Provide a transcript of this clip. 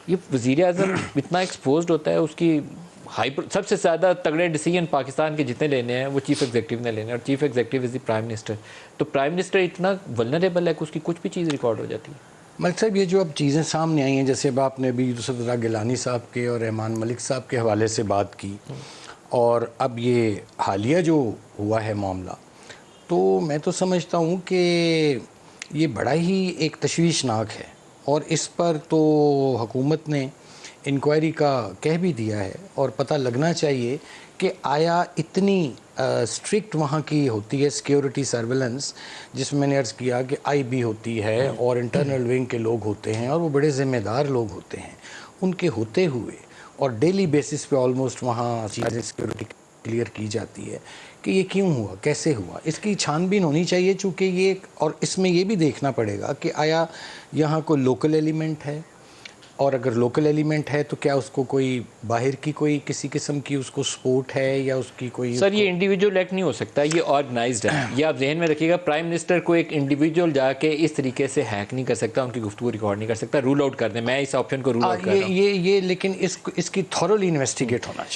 یہ وزیر اعظم اتنا ایکسپوزڈ ہوتا ہے, اس کی سب سے زیادہ تگڑے ڈیسیجن پاکستان کے جتنے لینے ہیں وہ چیف ایگزیکٹو نے لینے ہیں, اور chief executive is the prime minister. تو پرائم منسٹر اتنا ولنریبل ہے کہ اس کی کچھ بھی چیز ریکارڈ ہو جاتی ہے. ملک صاحب یہ جو اب چیزیں سامنے آئی ہیں, جیسے اب آپ نے ابھی یوسف رضا گیلانی صاحب کے اور رحمان ملک صاحب کے حوالے سے بات کی, اور اب یہ حالیہ جو ہوا ہے معاملہ, تو میں تو سمجھتا ہوں کہ یہ بڑا ہی ایک تشویشناک ہے, اور اس پر تو حکومت نے انکوائری کا کہہ بھی دیا ہے, اور پتہ لگنا چاہیے کہ آیا اتنی اسٹرکٹ وہاں کی ہوتی ہے سیکیورٹی سرویلنس, جس میں نے عرض کیا کہ آئی بی ہوتی ہے اور انٹرنل ونگ کے لوگ ہوتے ہیں, اور وہ بڑے ذمہ دار لوگ ہوتے ہیں, ان کے ہوتے ہوئے اور ڈیلی بیسس پہ آلموسٹ وہاں چیزیں سیکیورٹی کلیئر کی جاتی ہے کہ یہ کیوں ہوا, کیسے ہوا. اس کی چھان بین ہونی چاہیے, چونکہ یہ, اور اس میں یہ بھی دیکھنا پڑے گا کہ آیا یہاں کوئی لوکل ایلیمنٹ ہے, اور اگر لوکل ایلیمنٹ ہے تو کیا اس کو کوئی باہر کی کوئی کسی قسم کی اس کو سپورٹ ہے, یا اس کی کوئی. سر یہ انڈیویجول ایکٹ نہیں ہو سکتا, یہ آرگنائزڈ ہے. یہ آپ ذہن میں رکھیے گا, پرائم منسٹر کو ایک انڈیویجول جا کے اس طریقے سے ہیک نہیں کر سکتا, ان کی گفتگو ریکارڈ نہیں کر سکتا. رول آؤٹ کر دیں, میں اس آپشن کو رول آؤٹ کر رہا ہوں. یہ لیکن اس کی تھورلی انویسٹیگیٹ ہونا چاہیے.